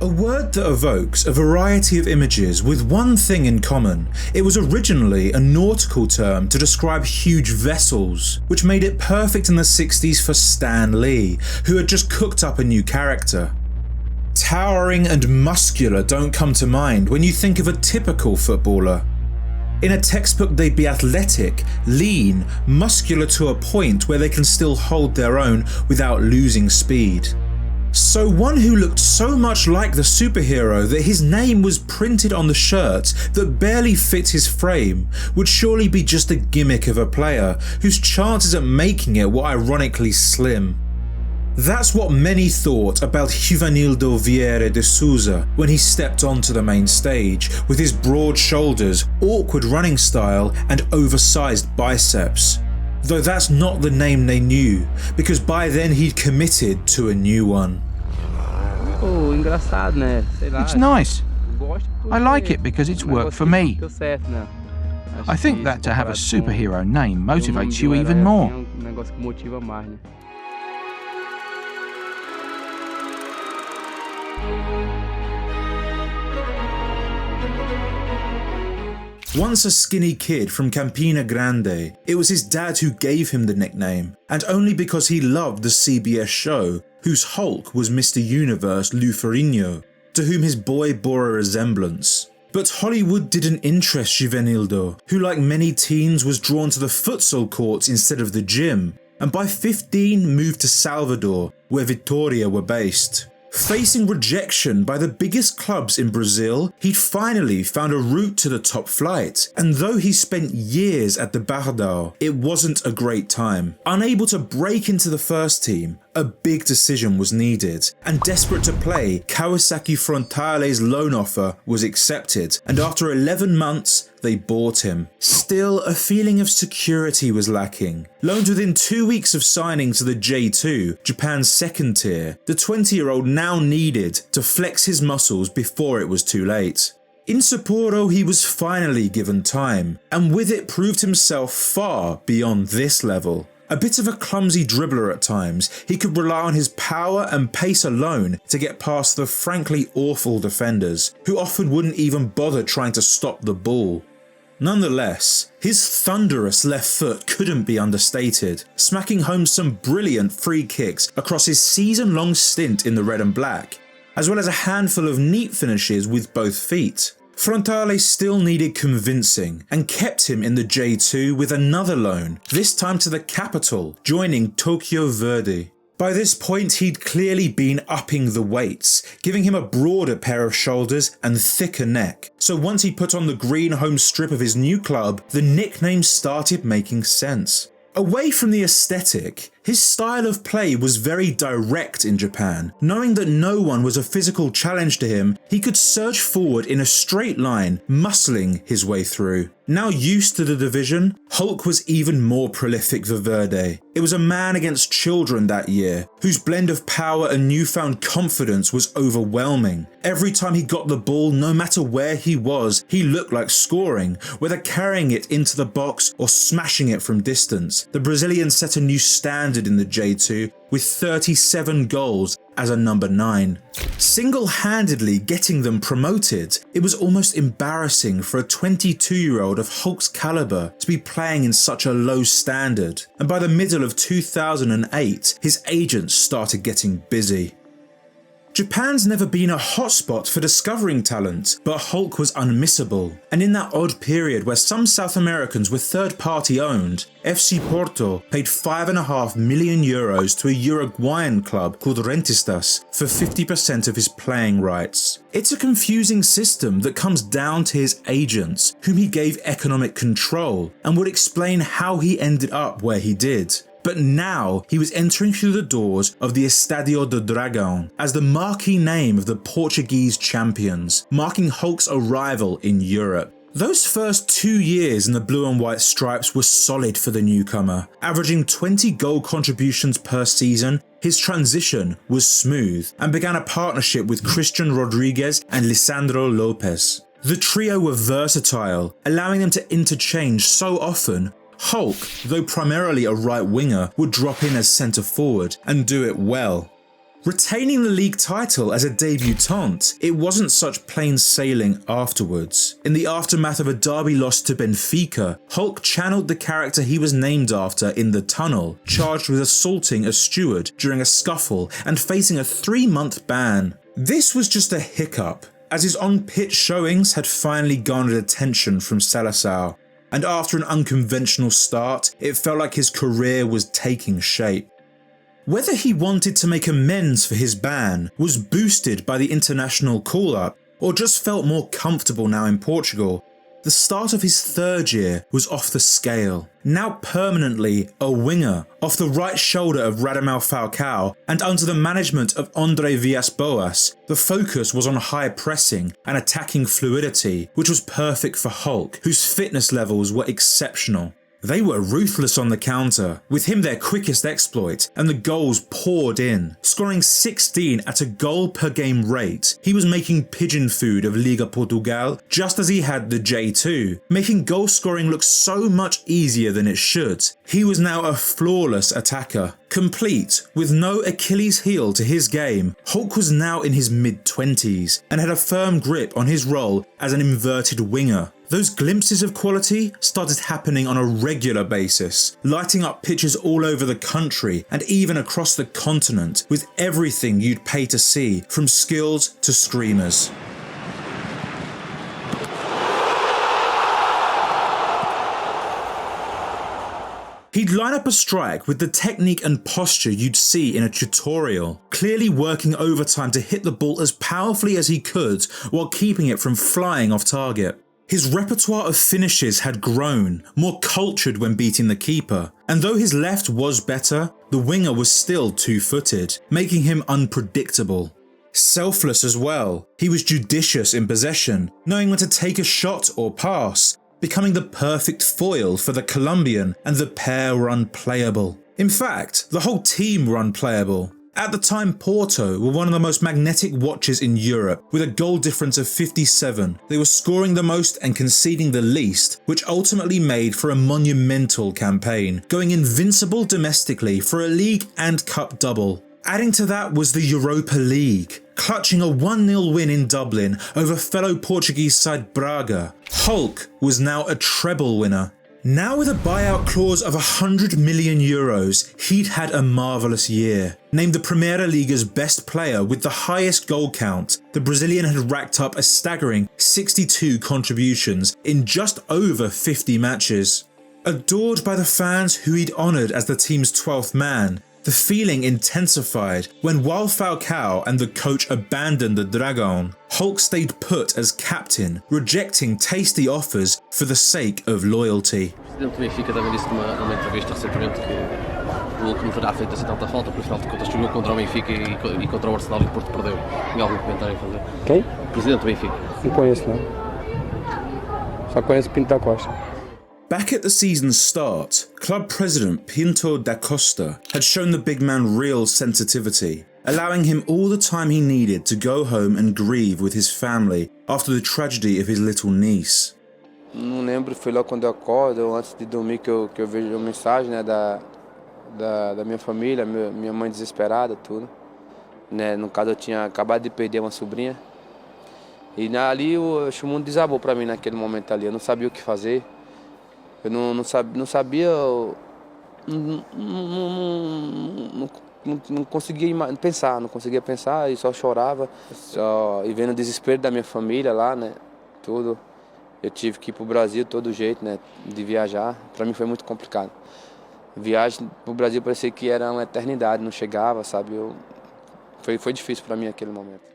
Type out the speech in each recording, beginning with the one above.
A word that evokes a variety of images with one thing in common. It was originally a nautical term to describe huge vessels, which made it perfect in the 60s for Stan Lee, who had just cooked up a new character. Towering and muscular don't come to mind when you think of a typical footballer. In a textbook they'd be athletic, lean, muscular to a point where they can still hold their own without losing speed. So one who looked so much like the superhero that his name was printed on the shirt that barely fit his frame would surely be just a gimmick of a player whose chances at making it were ironically slim. That's what many thought about Givanildo Vieira de Sousa when he stepped onto the main stage, with his broad shoulders, awkward running style and oversized biceps. Though that's not the name they knew, because by then he'd committed to a new one. It's nice. I like it because it's worked for me. I think that to have a superhero name motivates you even more. Once a skinny kid from Campina Grande, it was his dad who gave him the nickname, and only because he loved the CBS show, whose Hulk was Mr. Universe Lou Ferrigno, to whom his boy bore a resemblance. But Hollywood didn't interest Givanildo, who like many teens was drawn to the futsal courts instead of the gym, and by 15 moved to Salvador, where Vitória were based. Facing rejection by the biggest clubs in Brazil, he'd finally found a route to the top flight, and though he spent years at the Bardal, it wasn't a great time. Unable to break into the first team, a big decision was needed, and desperate to play, Kawasaki Frontale's loan offer was accepted, and after 11 months, they bought him. Still, a feeling of security was lacking. Loaned within 2 weeks of signing to the J2, Japan's second tier, the 20-year-old now needed to flex his muscles before it was too late. In Sapporo, he was finally given time, and with it proved himself far beyond this level. A bit of a clumsy dribbler at times, he could rely on his power and pace alone to get past the frankly awful defenders, who often wouldn't even bother trying to stop the ball. Nonetheless, his thunderous left foot couldn't be understated, smacking home some brilliant free kicks across his season-long stint in the red and black, as well as a handful of neat finishes with both feet. Frontale still needed convincing and kept him in the J2 with another loan, this time to the capital, joining Tokyo Verdy. By this point he'd clearly been upping the weights, giving him a broader pair of shoulders and thicker neck, so once he put on the green home strip of his new club, the nickname started making sense. Away from the aesthetic, his style of play was very direct in Japan. Knowing that no one was a physical challenge to him, he could surge forward in a straight line, muscling his way through. Now used to the division, Hulk was even more prolific for Verde. It was a man against children that year, whose blend of power and newfound confidence was overwhelming. Every time he got the ball, no matter where he was, he looked like scoring, whether carrying it into the box or smashing it from distance. The Brazilian set a new standard in the J2 with 37 goals as a number 9. Single-handedly getting them promoted, it was almost embarrassing for a 22-year-old of Hulk's caliber to be playing in such a low standard, and by the middle of 2008, his agents started getting busy. Japan's never been a hotspot for discovering talent, but Hulk was unmissable, and in that odd period where some South Americans were third-party owned, FC Porto paid €5.5 million to a Uruguayan club called Rentistas for 50% of his playing rights. It's a confusing system that comes down to his agents, whom he gave economic control, and would explain how he ended up where he did. But now he was entering through the doors of the Estádio do Dragão as the marquee name of the Portuguese champions, marking Hulk's arrival in Europe. Those first 2 years in the blue and white stripes were solid for the newcomer. Averaging 20 goal contributions per season, his transition was smooth and began a partnership with Christian Rodriguez and Lisandro Lopes. The trio were versatile, allowing them to interchange so often. Hulk, though primarily a right winger, would drop in as centre forward and do it well. Retaining the league title as a debutant, it wasn't such plain sailing afterwards. In the aftermath of a derby loss to Benfica, Hulk channeled the character he was named after in the tunnel, charged with assaulting a steward during a scuffle and facing a 3-month ban. This was just a hiccup, as his on-pitch showings had finally garnered attention from Seleção, and after an unconventional start, it felt like his career was taking shape. Whether he wanted to make amends for his ban, was boosted by the international call-up, or just felt more comfortable now in Portugal, the start of his 3rd year was off the scale. Now permanently a winger, off the right shoulder of Radamel Falcao and under the management of André Villas-Boas, the focus was on high pressing and attacking fluidity, which was perfect for Hulk, whose fitness levels were exceptional. They were ruthless on the counter, with him their quickest exploit, and the goals poured in. Scoring 16 at a goal per game rate, he was making pigeon food of Liga Portugal just as he had the J2, making goal scoring look so much easier than it should. He was now a flawless attacker. Complete, with no Achilles heel to his game, Hulk was now in his mid-20s and had a firm grip on his role as an inverted winger. Those glimpses of quality started happening on a regular basis, lighting up pitches all over the country and even across the continent with everything you'd pay to see, from skills to screamers. He'd line up a strike with the technique and posture you'd see in a tutorial, clearly working overtime to hit the ball as powerfully as he could while keeping it from flying off target. His repertoire of finishes had grown, more cultured when beating the keeper, and though his left was better, the winger was still two-footed, making him unpredictable. Selfless as well, he was judicious in possession, knowing when to take a shot or pass, becoming the perfect foil for the Colombian, and the pair were unplayable. In fact, the whole team were unplayable. At the time, Porto were one of the most magnetic watches in Europe, with a goal difference of 57. They were scoring the most and conceding the least, which ultimately made for a monumental campaign, going invincible domestically for a league and cup double. Adding to that was the Europa League, clutching a 1-0 win in Dublin over fellow Portuguese side Braga. Hulk was now a treble winner. Now with a buyout clause of €100 million, he'd had a marvellous year. Named the Primeira Liga's best player with the highest goal count, the Brazilian had racked up a staggering 62 contributions in just over 50 matches. Adored by the fans who he'd honoured as the team's 12th man, the feeling intensified when, while Falcao and the coach abandoned the Dragão, Hulk stayed put as captain, rejecting tasty offers for the sake of loyalty. O presidente do Benfica também disse numa entrevista recentemente que o Hulk não terá feito assim tanta falta, porque afinal de contas jogou contra o Benfica e contra o Arsenal e o Porto perdeu. Tem algum comentário a fazer? Quem? O presidente do Benfica. Não conheço, não. Só conheço Pinto da Costa. Back at the season's start, club president Pinto da Costa had shown the big man real sensitivity, allowing him all the time he needed to go home and grieve with his family after the tragedy of his little niece. Não lembro, foi logo quando eu acordo ou antes de dormir que eu vejo a mensagem, né, da minha família, minha mãe desesperada, tudo. Né, no caso eu tinha acabado de perder uma sobrinha. E ali o mundo desabou para mim naquele momento ali, eu não sabia o que fazer. Eu não sabia, não conseguia pensar e só chorava. E vendo o desespero da minha família lá, né, tudo. Eu tive que ir pro Brasil de todo jeito, né, de viajar. Para mim foi muito complicado. Viagem pro Brasil parecia que era uma eternidade, não chegava, sabe? Foi difícil para mim naquele momento.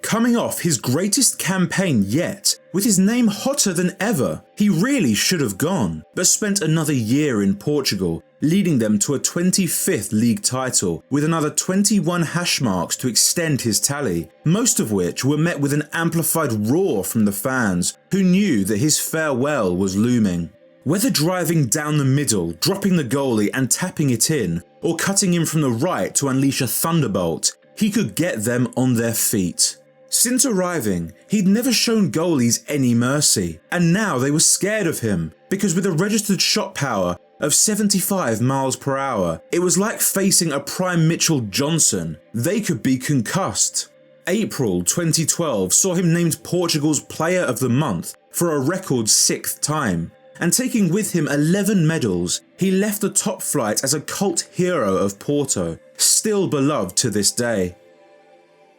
Coming off his greatest campaign yet, with his name hotter than ever, he really should have gone, but spent another year in Portugal, leading them to a 25th league title, with another 21 hash marks to extend his tally, most of which were met with an amplified roar from the fans, who knew that his farewell was looming. Whether driving down the middle, dropping the goalie and tapping it in, or cutting in from the right to unleash a thunderbolt, he could get them on their feet. Since arriving, he'd never shown goalies any mercy, and now they were scared of him, because with a registered shot power of 75 miles per hour. It was like facing a prime Mitchell Johnson. They could be concussed. April 2012 saw him named Portugal's Player of the Month for a record 6th time. And taking with him 11 medals, he left the top flight as a cult hero of Porto, still beloved to this day.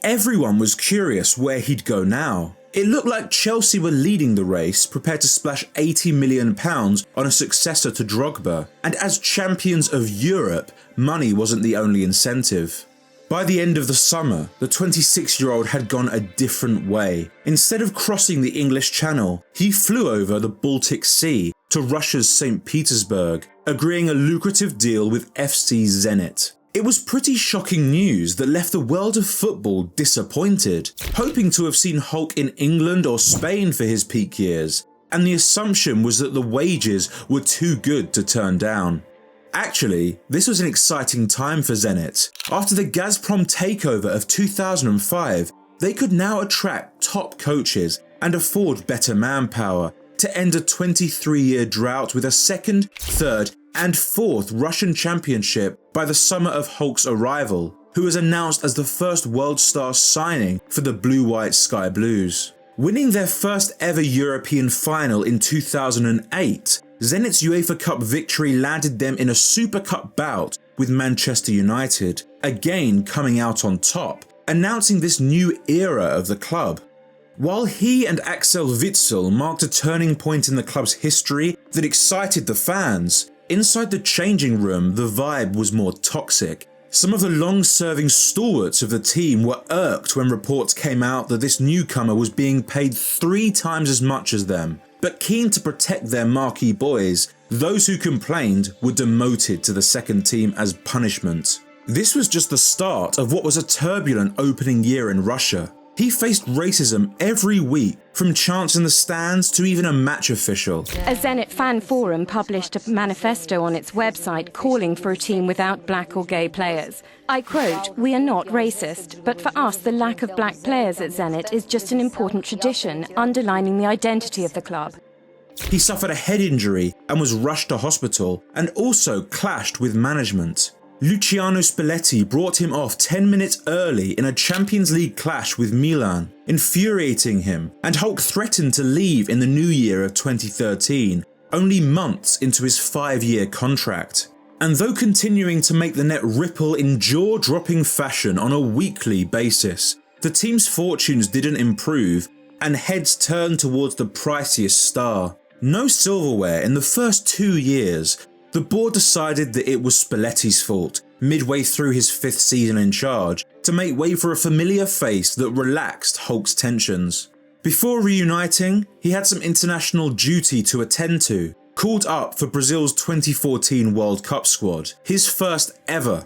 Everyone was curious where he'd go now. It looked like Chelsea were leading the race, prepared to splash £80 million on a successor to Drogba, and as champions of Europe, money wasn't the only incentive. By the end of the summer, the 26-year-old had gone a different way. Instead of crossing the English Channel, he flew over the Baltic Sea to Russia's St. Petersburg, agreeing a lucrative deal with FC Zenit. It was pretty shocking news that left the world of football disappointed, hoping to have seen Hulk in England or Spain for his peak years, and the assumption was that the wages were too good to turn down. Actually, this was an exciting time for Zenit. After the Gazprom takeover of 2005, they could now attract top coaches and afford better manpower to end a 23-year drought with a second, third and fourth Russian championship by the summer of Hulk's arrival, who was announced as the first world star signing for the blue-white Sky Blues. Winning their first ever European final in 2008, Zenit's UEFA Cup victory landed them in a Super Cup bout with Manchester United, again coming out on top, announcing this new era of the club. While he and Axel Witsel marked a turning point in the club's history that excited the fans, inside the changing room the vibe was more toxic. Some of the long-serving stalwarts of the team were irked when reports came out that this newcomer was being paid 3 times as much as them. But keen to protect their marquee boys, those who complained were demoted to the second team as punishment. This was just the start of what was a turbulent opening year in Russia. He faced racism every week, from chants in the stands to even a match official. A Zenit fan forum published a manifesto on its website calling for a team without black or gay players. I quote, "We are not racist, but for us the lack of black players at Zenit is just an important tradition, underlining the identity of the club." He suffered a head injury and was rushed to hospital, and also clashed with management. Luciano Spalletti brought him off 10 minutes early in a Champions League clash with Milan, infuriating him, and Hulk threatened to leave in the new year of 2013, only months into his 5-year contract. And though continuing to make the net ripple in jaw-dropping fashion on a weekly basis, the team's fortunes didn't improve, and heads turned towards the priciest star. No silverware in the first 2 years. The board decided that it was Spalletti's fault, midway through his 5th season in charge, to make way for a familiar face that relaxed Hulk's tensions. Before reuniting, he had some international duty to attend to, called up for Brazil's 2014 World Cup squad, his first ever.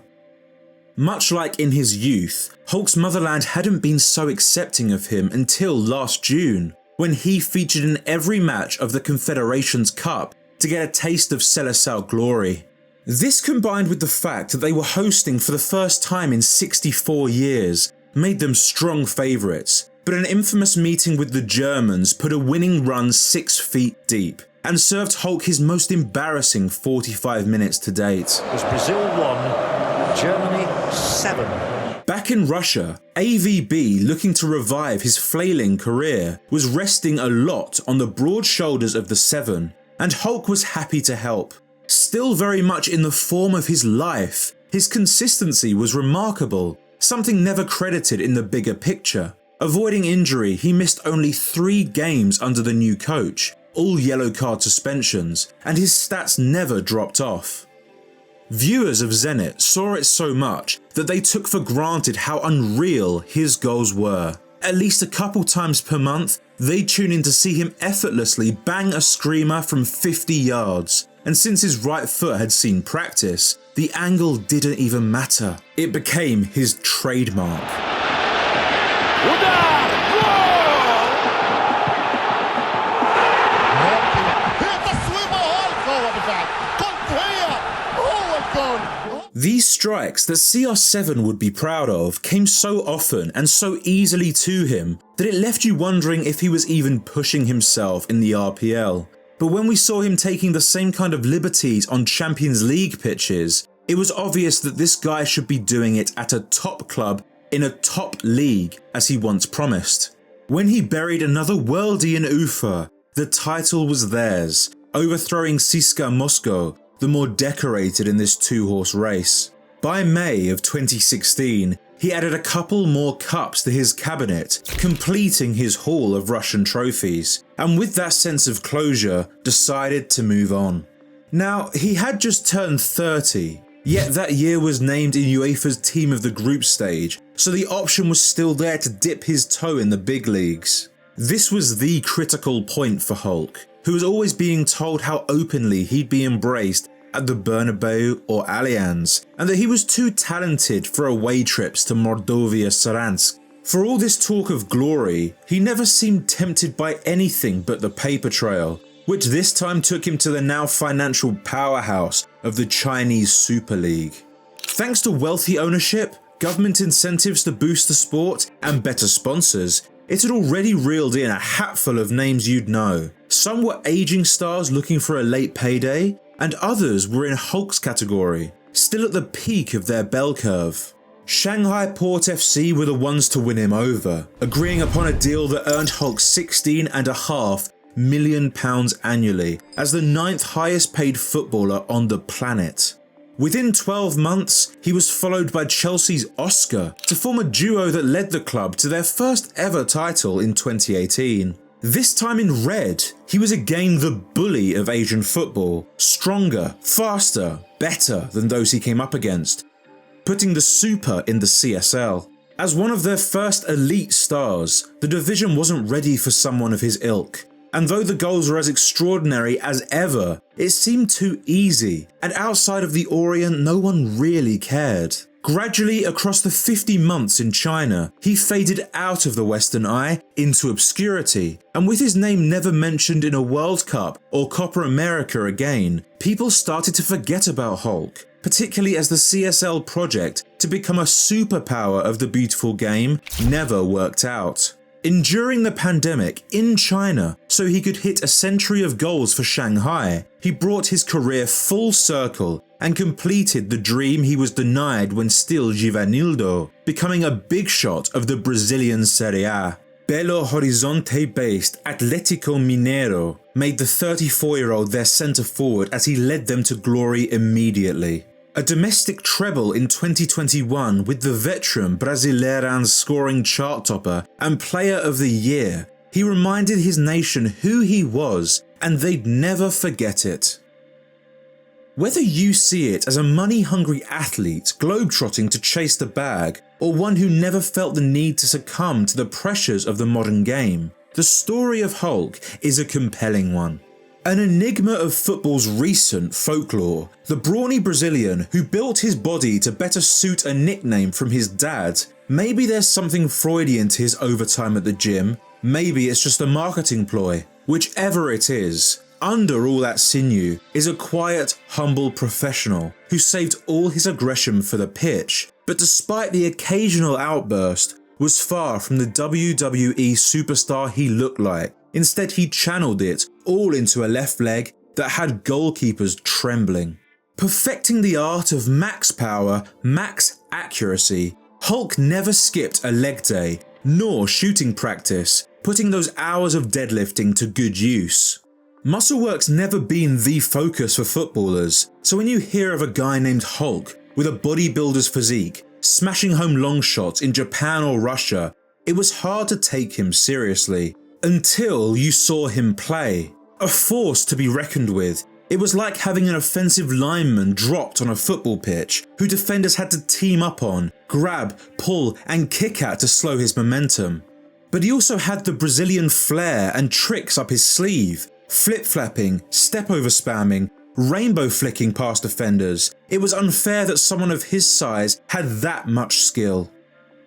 Much like in his youth, Hulk's motherland hadn't been so accepting of him until last June, when he featured in every match of the Confederations Cup to get a taste of Seleção glory. This, combined with the fact that they were hosting for the first time in 64 years, made them strong favourites, but an infamous meeting with the Germans put a winning run 6 feet deep, and served Hulk his most embarrassing 45 minutes to date. As Brazil 1, Germany 7. Back in Russia, AVB, looking to revive his flailing career, was resting a lot on the broad shoulders of the 7, and Hulk was happy to help. Still very much in the form of his life, his consistency was remarkable, something never credited in the bigger picture. Avoiding injury, he missed only 3 games under the new coach, all yellow card suspensions, and his stats never dropped off. Viewers of Zenit saw it so much that they took for granted how unreal his goals were. At least a couple times per month, they'd tune in to see him effortlessly bang a screamer from 50 yards. And since his right foot had seen practice, the angle didn't even matter. It became his trademark. These strikes that CR7 would be proud of came so often and so easily to him that it left you wondering if he was even pushing himself in the RPL. But when we saw him taking the same kind of liberties on Champions League pitches, it was obvious that this guy should be doing it at a top club in a top league, as he once promised. When he buried another worldie in Ufa, the title was theirs, overthrowing CSKA Moscow, the more decorated in this two-horse race. By May of 2016, he added a couple more cups to his cabinet, completing his haul of Russian trophies, and with that sense of closure, decided to move on. Now, he had just turned 30, yet that year was named in UEFA's team of the group stage, so the option was still there to dip his toe in the big leagues. This was the critical point for Hulk, who was always being told how openly he'd be embraced at the Bernabeu or Allianz, and that he was too talented for away trips to Mordovia Saransk. For all this talk of glory, he never seemed tempted by anything but the paper trail, which this time took him to the now financial powerhouse of the Chinese Super League. Thanks to wealthy ownership, government incentives to boost the sport, and better sponsors, it had already reeled in a hatful of names you'd know. Some were aging stars looking for a late payday, and others were in Hulk's category, still at the peak of their bell curve. Shanghai Port FC were the ones to win him over, agreeing upon a deal that earned Hulk £16.5 million annually, as the 9th highest paid footballer on the planet. Within 12 months, he was followed by Chelsea's Oscar to form a duo that led the club to their first ever title in 2018. This time in red, he was again the bully of Asian football, stronger, faster, better than those he came up against, putting the Super in the CSL. As one of their first elite stars, the division wasn't ready for someone of his ilk, and though the goals were as extraordinary as ever, it seemed too easy, and outside of the Orient no one really cared. Gradually, across the 50 months in China, he faded out of the Western eye into obscurity, and with his name never mentioned in a World Cup or Copa America again, people started to forget about Hulk, particularly as the CSL project to become a superpower of the beautiful game never worked out. Enduring the pandemic in China so he could hit a century of goals for Shanghai, he brought his career full circle and completed the dream he was denied when still Givanildo, becoming a big shot of the Brazilian Serie A. Belo Horizonte-based Atlético Mineiro made the 34-year-old their centre forward as he led them to glory immediately. A domestic treble in 2021 with the veteran Brasileirão's scoring chart topper and player of the year, he reminded his nation who he was and they'd never forget it. Whether you see it as a money-hungry athlete globetrotting to chase the bag, or one who never felt the need to succumb to the pressures of the modern game, the story of Hulk is a compelling one. An enigma of football's recent folklore, the brawny Brazilian who built his body to better suit a nickname from his dad. Maybe there's something Freudian to his overtime at the gym, maybe it's just a marketing ploy. Whichever it is, under all that sinew is a quiet, humble professional who saved all his aggression for the pitch, but despite the occasional outburst, was far from the WWE superstar he looked like. Instead, he channeled it all into a left leg that had goalkeepers trembling. Perfecting the art of max power, max accuracy, Hulk never skipped a leg day, nor shooting practice, putting those hours of deadlifting to good use. Muscle work's never been the focus for footballers, so when you hear of a guy named Hulk with a bodybuilder's physique, smashing home long shots in Japan or Russia, it was hard to take him seriously. Until you saw him play. A force to be reckoned with. It was like having an offensive lineman dropped on a football pitch, who defenders had to team up on, grab, pull and kick at to slow his momentum. But he also had the Brazilian flair and tricks up his sleeve. Flip-flapping, step-over spamming, rainbow flicking past defenders. It was unfair that someone of his size had that much skill.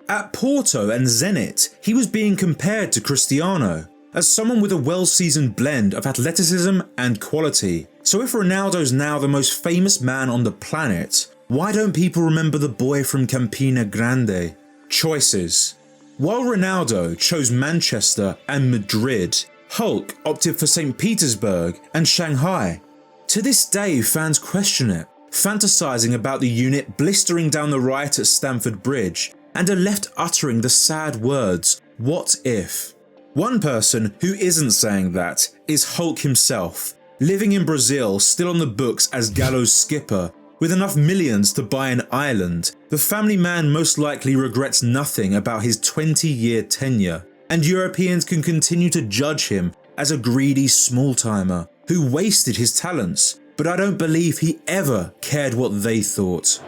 At Porto and Zenit, he was being compared to Cristiano, as someone with a well-seasoned blend of athleticism and quality. So if Ronaldo's now the most famous man on the planet, why don't people remember the boy from Campina Grande? Choices. While Ronaldo chose Manchester and Madrid, Hulk opted for St. Petersburg and Shanghai. To this day, fans question it, fantasizing about the unit blistering down the right at Stamford Bridge, and are left uttering the sad words, "What if?" One person who isn't saying that is Hulk himself, living in Brazil, still on the books as Gallo's skipper. With enough millions to buy an island, the family man most likely regrets nothing about his 20-year tenure, and Europeans can continue to judge him as a greedy small-timer who wasted his talents, but I don't believe he ever cared what they thought.